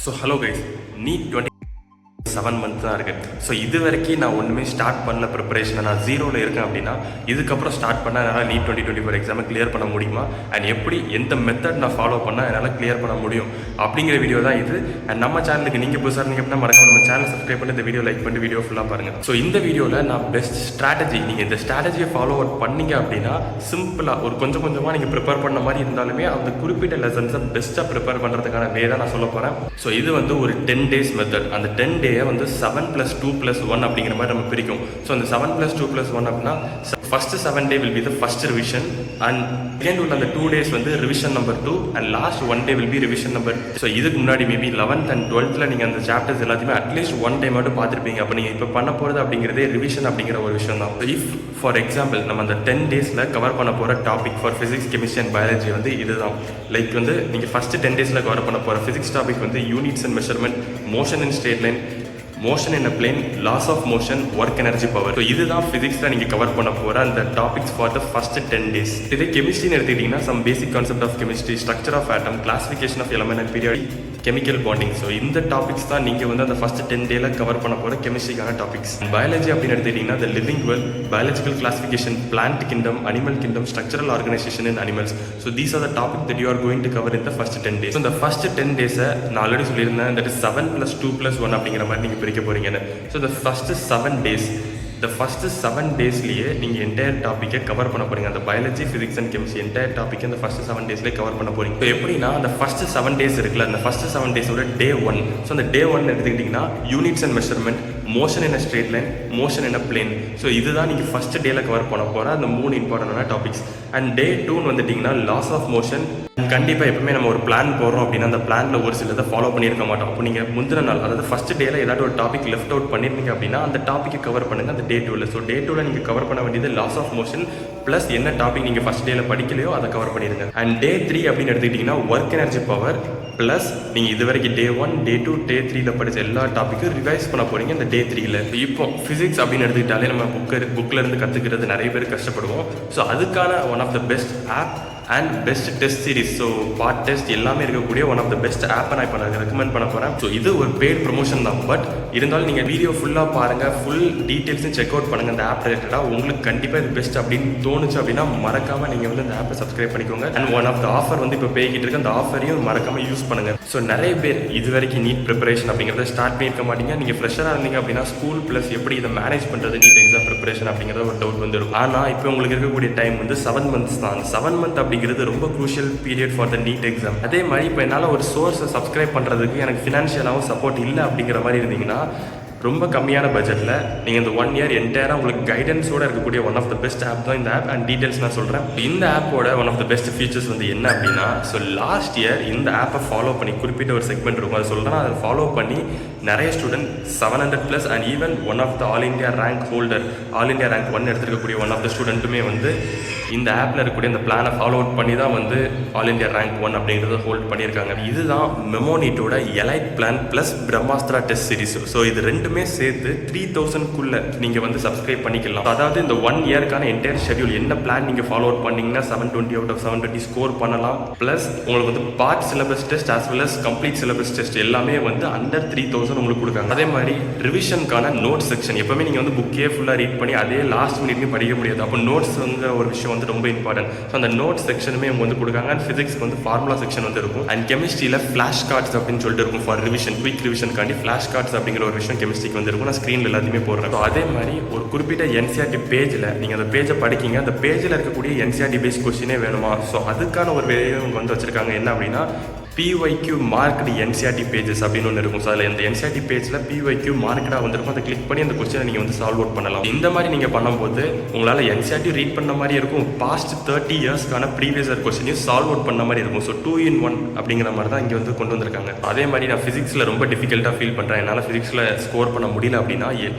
So hello guys, NEET 7 month தான் இருக்குது. So இது வரைக்கும் நான் ஒன்றுமே ஸ்டார்ட் பண்ணல ப்ரிப்பரேஷனை. நான் ஜீரோவில் இருக்கேன் அப்படின்னா இதுக்கப்புறம் ஸ்டார்ட் பண்ணால் என்னால் நீட் 2024 எக்ஸாமை கிளியர் பண்ண முடியுமா, அண்ட் எப்படி எந்த மெத்தட் நான் ஃபாலோ பண்ணால் என்னால் கிளியர் பண்ண முடியும் அப்படிங்கிற வீடியோ தான் இது. அண்ட் நம்ம சேனலுக்கு நீங்கள் புதுசாக இருந்தீங்க அப்படின்னா மறக்காம நம்ம சேனல் சப்ஸ்கிரைப் பண்ணி இந்த வீடியோ லைக் பண்ணி வீடியோ ஃபுல்லாக பாருங்கள். ஸோ இந்த வீடியோவில் நான் பெஸ்ட் ஸ்ட்ராட்டஜி, நீங்கள் இந்த ஸ்ட்ராட்டஜியை ஃபாலோ அவுட் பண்ணீங்க அப்படின்னா சிம்பிளாக ஒரு கொஞ்சம் கொஞ்சமாக நீங்கள் ப்ரிப்பேர் பண்ண மாதிரி இருந்தாலுமே அந்த குறிப்பிட்ட லெசன்ஸை பெஸ்ட்டாக ப்ரிப்பேர் பண்ணுறதுக்கான வே தான் நான் சொல்ல போகிறேன். ஸோ இது வந்து ஒரு 10 days மெத்தட். அந்த 10 day வந்து 7+2+1 அப்படிங்கிற மாதிரி நம்ம பிரிக்கும். ஸோ அந்த 7+2+1 அப்படின்னா first 7 day will be the first revision and second உள்ள அந்த 2 days வந்து revision number 2 and last 1 day will be revision number. So இதுக்கு முன்னாடி மேபி 11th and 12th நீங்கள் அந்த சாப்டர்ஸ் எல்லாத்தையுமே அட்லீஸ்ட் 1 day மட்டும் பார்த்துருப்பீங்க. அப்போ நீங்கள் இப்போ பண்ண போகிறது அப்படிங்கிறதே ரிவிஷன் அப்படிங்கிற ஒரு விஷயம் தான். இஃப் ஃபார் எக்ஸாம்பிள் நம்ம அந்த 10 daysல கவர் பண்ண போகிற topic for physics, chemistry and biology வந்து இதுதான். லைக் வந்து நீங்கள் ஃபர்ஸ்ட் 10 daysல கவர் பண்ண போகிற ஃபிசிக்ஸ் டாபிக் வந்து units and measurement, motion in straight line, motion in a plane, laws of motion, work energy power. So இதுதான் ஃபிசிக்ஸில் நீங்கள் கவர் பண்ண போகிற அந்த topics for the first 10 days. இதே கெமிஸ்ட்ரின்னு எடுத்துக்கிட்டிங்கன்னா some basic concept of chemistry, structure of atom, classification of element and periodic, chemical bonding. So இந்த டாபிக்ஸ் தான் நீங்கள் வந்து அந்த ஃபர்ஸ்ட் 10 dayல கவர் பண்ண போகிற கெமிஸ்ட்ரிக்கான டாபிக்ஸ். பயாலஜி அப்படின்னு எடுத்துக்கிட்டிங்கன்னா the living world, biological classification, plant kingdom, animal kingdom, structural organisation in animals. So these are the topic that you are going to cover in the first 10 days. இந்த first 10 days நான் already சொல்லியிருந்தேன், that is 7+2+1 அப்படிங்கிற மாதிரி நீங்கள் பிரிக்க போகிறீங்கன்னு. So the first 7 days, the first 7 daysலேயே நீங்கள் entire டாப்பிக்கை கவர் பண்ண போகிறீங்க. அந்த biology, physics and chemistry entire டாப்பிக்கை அந்த ஃபர்ஸ்ட் 7 daysலேயே கவர் பண்ண போகிறீங்க. இப்போ எப்படின்னா அந்த ஃபர்ஸ்ட் 7 days இருக்குல்ல, அந்த ஃபர்ஸ்ட் 7 daysோட day 1. ஸோ அந்த day 1 எடுத்துக்கிட்டிங்கன்னா units and measurement, motion in a straight line, motion in a plane. So இதுதான் நீங்கள் ஃபர்ஸ்ட் டேல கவர் பண்ண போகிற அந்த 3 இம்பார்ட்டண்டான டாபிக்ஸ். அண்ட் day 2 வந்துட்டிங்கன்னா லாஸ் ஆஃப் மோஷன். கண்டிப்பாக எப்பவுமே நம்ம ஒரு பிளான் போடுறோம் அப்படின்னா அந்த பிளானில் ஒரு சிலதை ஃபாலோ பண்ணியிருக்க மாட்டோம். அப்போ நீங்கள் முந்தின நாள், அதாவது ஃபர்ஸ்ட் டேல ஏதாவது ஒரு டாபிக் லெஃப்ட் அவுட் பண்ணியிருந்தீங்க அப்படின்னா அந்த டாப்பிக்கை கவர் பண்ணுங்கள் அந்த day 2ல. ஸோ day 2ல நீங்கள் கவர் பண்ண வேண்டியது லாஸ் ஆஃப் மோஷன் ப்ளஸ் என்ன டாபிக் நீங்கள் ஃபர்ஸ்ட் டேல படிக்கலையோ அதை கவர் பண்ணிடுங்க. அண்ட் day 3 அப்படின்னு எடுத்துக்கிட்டிங்கன்னா ஒர்க் எனர்ஜி பவர் ப்ளஸ் நீங்கள் இது வரைக்கும் day 1, day 2, day 3ல படித்த எல்லா டாப்பிக்கும் ரிவைஸ் பண்ண போகிறீங்க இந்த day 3ல. இப்போ ஃபிசிக்ஸ் அப்படின்னு எடுத்துக்கிட்டாலே நம்ம புக்கில் இருந்து கற்றுக்கிறது நிறைய பேர் கஷ்டப்படுவோம். ஸோ அதுக்கான one of the best app and best test series, so part test எல்லாமே இருக்கக்கூடிய ஒன் ஆஃப் த பெஸ்ட் ஆப்பை நான் இப்போ நான் ரெக்கமெண்ட் பண்ண போகிறேன். ஸோ இது ஒரு பெய்ட் ப்ரொமோஷன் தான், பட் இருந்தாலும் நீங்கள் வீடியோ ஃபுல்லாக பாருங்கள், ஃபுல் டீட்டெயில்ஸும் செக் அவுட் பண்ணுங்கள். இந்த ஆப் ரிலேட்டடாக உங்களுக்கு கண்டிப்பாக இது பெஸ்ட் அப்படின்னு தோணுச்சு அப்படின்னா மறக்காமல் நீங்கள் வந்து இந்த ஆப்பை சப்ஸ்கிரைப் பண்ணிக்கோங்க. And one of the offer வந்து இப்போ பேய்கிட்டு இருக்கு, அந்த ஆஃபரையும் மறக்காமல் யூஸ் பண்ணுங்கள். ஸோ நிறைய பேர் இது வரைக்கும் நீட் ப்ரிப்பரேஷன் அப்படிங்கிறத ஸ்டார்ட் பண்ணியிருக்க மாட்டீங்க. நீங்கள் ஃப்ரெஷராக இருந்தீங்க அப்படின்னா ஸ்கூல் ப்ளஸ் எப்படி இதை மேனேஜ் பண்ணுறது நீட் எக்ஸாம் ப்ரிப்பரேஷன் அப்படிங்கிறத ஒரு டவுட் வந்து இருக்கும். ஆனால் இப்போ உங்களுக்கு இருக்கக்கூடிய டைம் வந்து 7 months தான். அந்த 7 month அப்படிங்கிறது ரொம்ப crucial period for the need exam. அதே மாதிரி இப்போ என்னால் ஒரு சோர்ஸை சப்ஸ்கிரைப் பண்ணுறதுக்கு எனக்கு ஃபினான்ஷியலாகவும் சப்போர்ட் இல்லை அப்படிங்கிற மாதிரி இருந்தீங்கன்னா ரொம்ப கம்மியான பட்ஜெட்டில் நீங்கள் இந்த 1 year என்டையராக உங்களுக்கு கைடன்ஸோடு இருக்கக்கூடிய one of the best app தான் இந்த ஆப். அண்ட் டீட்டெயில்ஸ் நான் சொல்கிறேன். இந்த ஆப்போட one of the best features வந்து என்ன அப்படின்னா, ஸோ லாஸ்ட் இயர் இந்த ஆப்பை ஃபாலோ பண்ணி குறிப்பிட்ட ஒரு செக்மெண்ட் இருக்கும், அதை சொல்கிறேன். அதை ஃபாலோ பண்ணி நிறைய student 700+ and even one of the all India rank holder, all India rank 1 எடுத்துருக்கக்கூடிய ஒன் ஆஃப் த ஸ்டூடெண்ட்டுமே வந்து இந்த ஆப்பில் இருக்கக்கூடிய இந்த பிளானை ஃபாலோ அவுட் பண்ணி தான் வந்து ஆல் இண்டியா ரேங்க் 1 அப்படிங்கிறத ஹோல்ட் பண்ணியிருக்காங்க. இதுதான் மெமோனிட்டோட elite plan plus Brahmastra test series. So இது ரெண்டுமே சேர்த்து 3000க்குள்ளே நீங்கள் வந்து சப்ஸ்கிரைப் பண்ணிக்கலாம். அதாவது இந்த 1 yearக்கான என்டையர் ஷெட்யூல் என்ன பிளான் நீங்கள் ஃபாலோ அவுட் பண்ணிங்கன்னா 720 out of 720 ஸ்கோர் பண்ணலாம். ப்ளஸ் உங்களுக்கு வந்து part syllabus test as well as complete syllabus test எல்லாமே வந்து அண்டர் 3000 உங்களுக்கு கொடுக்காங்க. அதே மாதிரி ரிவிஷனுக்கான நோட் செக்ஷன், எப்பவுமே நீங்கள் வந்து புக்கே ஃபுல்லாக ரீட் பண்ணி அதே லாஸ்ட் மினிட்லையும் படிக்க முடியாது. அப்போ நோட்ஸ் வந்து ஒரு விஷயம் வந்து ரொம்ப இம்பார்ட்டன்ட். ஸோ அந்த நோட் செக்ஷனுமே அவங்க வந்து கொடுக்காங்க. அண்ட் ஃபிசிக்ஸ்க்கு வந்து ஃபார்முலா செக்ஷன் வந்து இருக்கும். அண்ட் கெமிஸ்ட்ரியில் ஃப்ளாஷ் கார்ட்ஸ் அப்படின்னு சொல்லிட்டு இருக்கும் ஃபார் ரிவிஷன், குயிக் ரிவிஷனுக்காண்டி ஃப்ளாஷ் கார்ட்ஸ் அப்படிங்கிற ஒரு விஷயம் கெமிஸ்ட்ரிக்கு வந்து இருக்கும். நான் ஸ்க்ரீனில் எல்லாத்தையுமே போடுறேன். ஸோ அதே மாதிரி ஒரு குறிப்பிட்ட என்சிஆர்டி பேஜில் நீங்கள் அந்த பேஜை படிக்கிங்க, அந்த பேஜில் இருக்கக்கூடிய என்சிஆர்டி பேஸ் கொஸ்டினே வேணுமா, ஸோ அதுக்கான ஒரு வேலையும் வந்து வச்சுருக்காங்க. என்ன அப்படின்னா PYQ மார்க்டு என்சிஆர்டி பேஜஸ் அப்படின்னு ஒன்று இருக்கும். ஸோ அதில் இந்த என்சிஆர்டி பேஜில் PYQ மார்க்கடாக வந்திருக்கும். அதை கிளிக் பண்ணி அந்த கொஸ்டினை நீங்கள் வந்து சால்வ் அவுட் பண்ணலாம். இந்த மாதிரி நீங்கள் பண்ணும்போது உங்களால் என்சிஆர்டி ரீட் பண்ண மாதிரி இருக்கும், பாஸ்ட் 30 yearsக்கான ப்ரீவியஸ் இயர் கொஸ்டினையும் சால்வ் அவுட் பண்ண மாதிரி இருக்கும். ஸோ 2 in 1 அப்படிங்கிற மாதிரி தான் இங்கே வந்து கொண்டு வந்திருக்காங்க. அதே மாதிரி நான் ஃபிசிக்ஸில் ரொம்ப டிஃபிகல்ட்டாக ஃபீல் பண்ணுறேன், என்னால் ஃபிசிக்ஸில் ஸ்கோர் பண்ண முடியல அப்படின்னா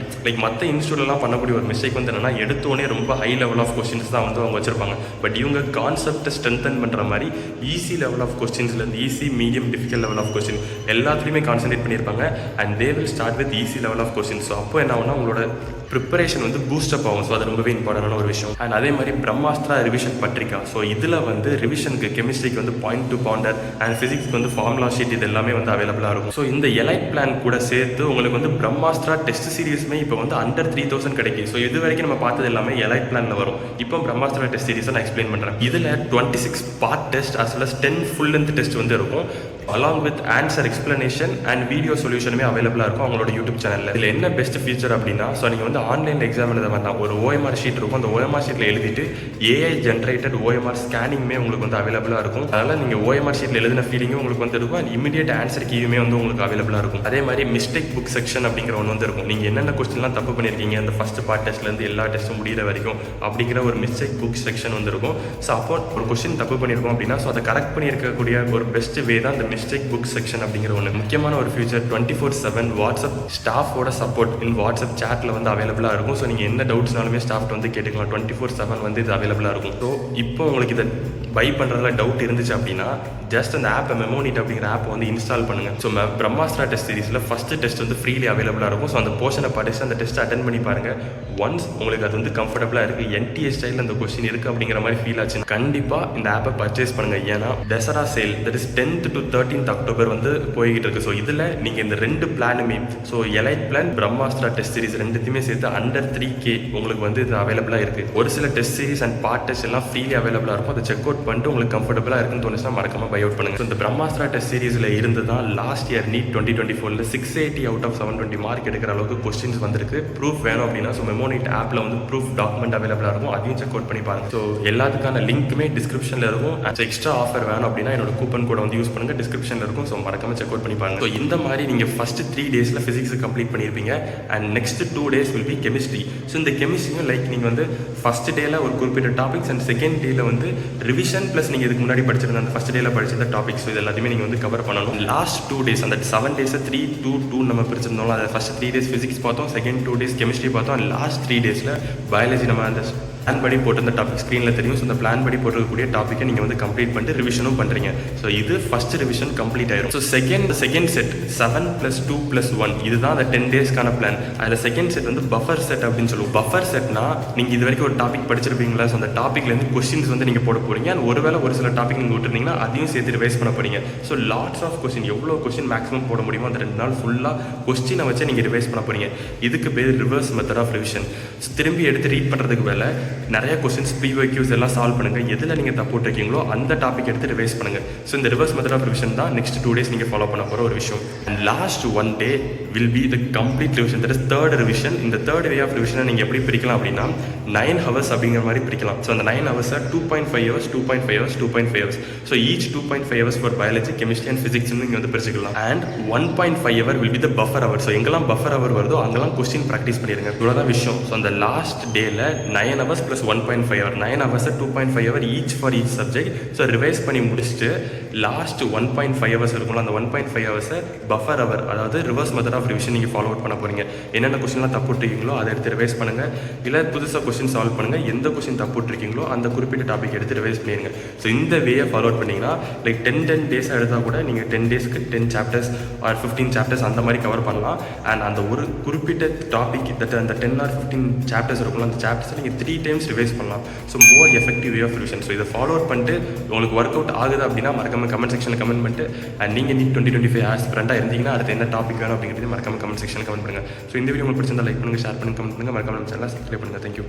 லைக் மற்ற இன்ஸ்டியூட்லாம் பண்ணக்கூடிய ஒரு மிஸ்டேக் வந்து என்னென்னா எடுத்தோடனே ரொம்ப ஹை லெவல் ஆஃப் கொஸ்டின்ஸ் தான் வந்து அவங்க வச்சிருப்பாங்க. பட் இவங்க கான்செப்டை ஸ்ட்ரென்தன் பண்ணுற மாதிரி ஈஸி லெவல் ஆஃப் கொஸ்டின்ஸ்லேருந்து easy easy medium difficult level of question எல்லாத்துலேயுமே கான்சன்ட்ரேட் பண்ணியிருப்பாங்க. And they will start with easy level of question. So அப்போ என்ன ஆகும்னா உங்களோட ப்ரிப்பரேஷன் வந்து பூஸ்டப் ஆகும். ஸோ அது ரொம்பவே இம்பார்ட்டண்டான ஒரு விஷயம். அண்ட் அதே மாதிரி பிரம்மாஸ்திரா ரிவிஷன் பத்திரிக்கா. ஸோ இதில் வந்து ரிவிஷனுக்கு கெமிஸ்ட்ரிக்கு வந்து பாயிண்ட் டு பவுண்டர் அண்ட் ஃபிசிக்ஸ்க்கு வந்து ஃபார்முலா ஷீட் இது எல்லாமே வந்து அவைலபிளாக இருக்கும். ஸோ இந்த எலைட் பிளான் கூட சேர்த்து உங்களுக்கு வந்து பிரம்மாஸ்திரா டெஸ்ட் சீரிஸுமே இப்போ வந்து அண்டர் 3000 கிடைக்கும். ஸோ இது வரைக்கும் நம்ம பார்த்தது எல்லாமே எலைட் பிளானில் வரும். இப்போ பிரம்மாஸ்திரா டெஸ்ட் சீரிஸை நான் எக்ஸ்பிளைன் பண்ணுறேன். இதில் 26 part test as well as 10 full length test வந்து இருக்கும். along with answer explanation and video solutionமே அவைலபிளாக இருக்கும் அவங்களோட யூடியூப் சேனலில். இதில் என்ன பெஸ்ட் ஃபீச்சர் அப்படின்னா, ஸோ நீங்கள் வந்து ஆன்லைனில் எக்ஸாம் எழுத வேண்டாம். ஒரு OMR ஷீட் இருக்கும். அந்த OMR ஷீட்டில் எழுதிட்டு AI ஜென்ரேட்டட் OMR ஸ்கேனிங்குமே உங்களுக்கு வந்து அவைலபிளாக இருக்கும். அதனால் நீங்கள் OMR ஷீட்டில் எழுதின ஃபீலிங்கும் உங்களுக்கு வந்து இருக்கும். அண்ட் இமீடியட் ஆன்சர் கீயுமே வந்து உங்களுக்கு அவைலபிளாக இருக்கும். அதே மாதிரி மிஸ்டேக் புக் செக்ஷன் அப்படிங்கிற ஒன்று வந்து இருக்கும். நீங்கள் என்னென்ன கொஸ்டின்லாம் தப்பு பண்ணியிருக்கீங்க அந்த ஃபஸ்ட் பார்ட் டெஸ்ட்லேருந்து எல்லா டெஸ்ட்டும் முடிகிற வரைக்கும் அப்படிங்கிற ஒரு மிஸ்டேக் புக் செக்ஷன் வந்து இருக்கும். ஸோ அப்போ ஒரு கொஸ்டின் தப்பு பண்ணியிருக்கோம் அப்படின்னா ஸோ அதை கரெக்ட் பண்ணியிருக்கக்கூடிய ஒரு பெஸ்ட் வே தான் இந்த மிஸ்டேக் புக் செக்ஷன் அப்படிங்கிற ஒன்று. முக்கியமான ஒரு ஃபியூச்சர் 24/7 வாட்ஸ்அப் ஸ்டாஃபோட சப்போர்ட் இன் வாட்ஸ்அப் சேட்டில் வந்து அவைலபிளாக இருக்கும். ஸோ நீங்கள் என்ன டவுட்ஸ்னாலுமே ஸ்டாஃப்ட் வந்து கேட்டுக்கலாம். 24/7 வந்து இது அவைலபிளாக இருக்கும். ஸோ இப்போ உங்களுக்கு இதை பை பண்ணுறதுல டவுட் இருந்துச்சு அப்படின்னா ஜஸ்ட் அந்த ஆப்பை மெமோனிட் அப்படிங்கிற ஆப்பை வந்து இன்ஸ்டால் பண்ணுங்கள். ஸோ பிரம்மாஸ்திரா டெஸ்ட் சீரிஸில் ஃபஸ்ட்டு டெஸ்ட் வந்து ஃப்ரீலி அவைலபிளாக இருக்கும். ஸோ அந்த போர்ஷனை படிச்சு அந்த டெஸ்ட்டை அட்டன் பண்ணி பாருங்கள். ஒன்ஸ் உங்களுக்கு அது வந்து கம்ஃபர்டபுளாக இருக்குது, NTA ஸ்டைலில் அந்த கொஸ்டின் இருக்குது அப்படிங்கிற மாதிரி ஃபீல் ஆச்சுன்னா கண்டிப்பாக இந்த ஆப்பை பர்ச்சேஸ் பண்ணுங்கள். ஏன்னா Dasara sale that is 10th to 13th October வந்து போய்கிட்டு இருக்குது. ஸோ இதில் நீங்கள் இந்த 2 பிளானுமே so elite plan Brahmastra test series ரெண்டுத்தையுமே சேர்த்து அண்டர் 3K உங்களுக்கு வந்து இது அவைலபிளாக இருக்குது. ஒரு சில test series and part test எல்லாம் ஃப்ரீலி அவைலபிளாக இருக்கும். அதை செக் அவுட் பண்ணிட்டு உங்களுக்கு கம்ஃபர்டபுளாக இருக்குன்னு தோணுச்சுன்னா மறக்காம பை அவுட் பண்ணுங்கள். ஸோ இந்த பிரம்மாஸ்திரா டெஸ்ட் சீரிஸில் இருந்து தான் last year NEET 2024 680 out of 720 mark எடுக்கிற அளவுக்கு கொஸ்டின்ஸ் வந்திருக்கு. ப்ரூஃப் வேணும் அப்படின்னா ஸோ மெமோனிட் ஆப்பில் வந்து ப்ரூஃப் டாக்குமெண்ட் அவைலபிளாக இருக்கும். அதையும் செக் அவுட் பண்ணி பாருங்கள். ஸோ எல்லாத்துக்கான லிங்க்குமே டிஸ்கிரிப்ஷனில் இருக்கும். எக்ஸ்ட்ரா ஆஃபர் வேணும் அப்படின்னா என்னோட கூப்பன் கோட் வந்து யூஸ் பண்ணுங்கள், டிஸ்கிரிப்ஷனில் இருக்கும். ஸோ மறக்காம செக் அவுட் பண்ணி பாருங்கள். ஸோ இந்த மாதிரி நீங்கள் ஃபஸ்ட் 3 days ஃபிசிக்ஸ் கம்ப்ளீட் பண்ணியிருப்பீங்க. And next 2 days will be chemistry. So இந்த கெமிஸ்ட்ரியும் லைக் நீங்கள் வந்து ஃபஸ்ட் டேல ஒரு குறிப்பிட்ட டாபிக்ஸ் அண்ட் செகண்ட் டேல வந்து ரிவிஷன் ப்ளஸ் நீங்கள் இதுக்கு முன்னாடி படிச்சிருந்த அந்த ஃபஸ்ட் டேல படிச்சிருந்த டாபிக்ஸ் இது எல்லாத்தையுமே நீங்கள் வந்து கவர் பண்ணணும். லாஸ்ட் 2 days அந்த 7 days 3-2-2 நம்ம பிரிச்சிருந்தோம். அதை ஃபஸ்ட் 3 days ஃபிசிக்ஸ் பார்த்தோம், செகண்ட் 2 days கெமிஸ்ட்ரி பார்த்தோம். அண்ட் லாஸ்ட் 3 days பயாலஜி நம்ம அந்த பிளான் படி போட்டு டாபிக் ஸ்க்ரீனில் தெரியும். ஸோ அந்த பிளான் படி போட்டிருக்கக்கூடிய டாப்பிக்கை நீங்கள் வந்து கம்ப்ளீட் பண்ணிட்டு ரிவிஷனும் பண்ணுறீங்க. ஸோ இது ஃபஸ்ட் ரிவிஷன் கம்ப்ளீட் ஆயிரும். ஸோ செகண்ட் செட் 7 + 2 + 1 இதுதான் அந்த 10 daysக்கான பிளான். அதில் செகண்ட் செட் வந்து பஃபர் செட் அப்படின்னு சொல்லுவோம். பஃபர் செட்னா நீங்கள் இது வரைக்கும் ஒரு டாபிக் படிச்சிருப்பீங்களா, ஸோ அந்த டாப்பிக்லேருந்து கொஸ்டின்ஸ் வந்து நீங்கள் போட போகிறீங்க. அண்ட் ஒருவேளை ஒரு சில டாபிக் நீங்கள் விட்டுருந்தீங்கன்னா அதையும் சேர்த்து ரிவைஸ் பண்ண போகிறீங்க. ஸோ லாட்ஸ் ஆஃப் கொஸ்டின் எவ்வளோ கொஸ்டின் மேக்ஸிமம் போட முடியுமோ அந்த 2 நாள் ஃபுல்லாக கொஸ்டினை வச்சு நீங்கள் ரிவைஸ் பண்ண போகிறீங்க. இதுக்கு பேர் ரிவர்ஸ் மெத்தட் ஆஃப் ரிவிஷன். திரும்பி எடுத்து ரீட் பண்ணுறதுக்கு வேலை நிறைய கொஸ்டின்ஸ் ப்ரீவைக்யூஸ் எல்லாம் சால்வ் பண்ணுங்கள். எதில் நீங்கள் தப்பு இருக்கீங்களோ அந்த டாபிக் எடுத்து ரிவைஸ் பண்ணுங்கள். ஸோ இந்த ரிவர்ஸ் மெத்தட் ஆஃப் ரிவிஷன் தான் நெக்ஸ்ட் 2 days நீங்கள் ஃபாலோ பண்ண போகிற ஒரு விஷயம். And last 1 day will be the complete revision. That is third revision. இந்த தேர்ட் வே ஆஃப் ரிவிஷனை நீங்கள் எப்படி பிரிக்கலாம் அப்படின்னா 9 hours அப்படிங்கிற மாதிரி பிரிக்கலாம். ஸோ அந்த 9 hours 2.5 hours 2.5 hours 2.5 hours. So each 2.5 hours for biology chemistry and physics நீங்கள் வந்து பிரிச்சுக்கலாம். And 1.5 hour will be the buffer hour. So எங்கெல்லாம் பஃபர் அவர் வருதோ அங்கெல்லாம் கொஸ்டின் ப்ராக்டிஸ் பண்ணிடுங்க. இவ்வளோதான் விஷயம். ஸோ அந்த லாஸ்ட் டேல 9 hours + 1.5 hour 9 hours 2.5 hour each for each subject. So revise பண்ணி முடிச்சுட்டு லாஸ்ட் 1.5 hours இருக்கும்ல அந்த 1.5 hours பஃபர் அவர், அதாவது ரிவர்ஸ் மெத்தட் ஆஃப் ரிவிஷன் நீங்கள் ஃபாலோ அவுட் பண்ண போகிறீங்க. என்னென்ன கொஸ்டின்லாம் தப்பு இருக்கீங்களோ அதை எடுத்து ரிவைஸ் பண்ணுங்கள். இல்லை புதுசாக கொஸ்டின் சால்வ் பண்ணுங்கள். எந்த கொஸ்டின் தப்பு இருக்கீங்களோ அந்த குறிப்பிட்ட டாபிக் எடுத்து ரிவைஸ் பண்ணிடுங்க. ஸோ இந்த வேயை ஃபாலோ அவுட் பண்ணிங்கன்னா லைக் 10 days எடுத்தால் கூட நீங்கள் 10 daysக்கு 10 chapters ஆர் 15 chapters அந்த மாதிரி கவர் பண்ணலாம். அண்ட் அந்த ஒரு குறிப்பிட்ட டாபிக் அந்த 10 or 15 chapters இருக்கும்ல அந்த சாப்டர்ஸை நீங்கள் 3 times ரிவைஸ் பண்ணலாம். So more effective way of revision. So இதை ஃபாலோ அவுட் பண்ணிட்டு உங்களுக்கு ஒர்க் அவுட் ஆகுது அப்படின்னா மறக்காம கமெண்ட் செக்ஷனில் கமெண்ட் பண்ணிட்டு அண்ட் நீங்கள் நீட் 2025 ஆஸ்பிரண்டாக இருந்தீங்கன்னா அடுத்து என்ன டாபிக் வேணும் அப்படிங்கிறது மறக்காம கமெண்ட் செக்ஷனில் கமெண்ட் பண்ணுங்கள். ஸோ இந்த வீடியோ உங்களுக்கு பிடிச்சிருந்தா லைக் பண்ணுங்கள், ஷேர் பண்ணுங்கள், கமெண்ட் பண்ணுங்கள், மறக்காம நம்ம சேனலை சப்ஸ்கிரைப் பண்ணுங்கள். தேங்க்யூ.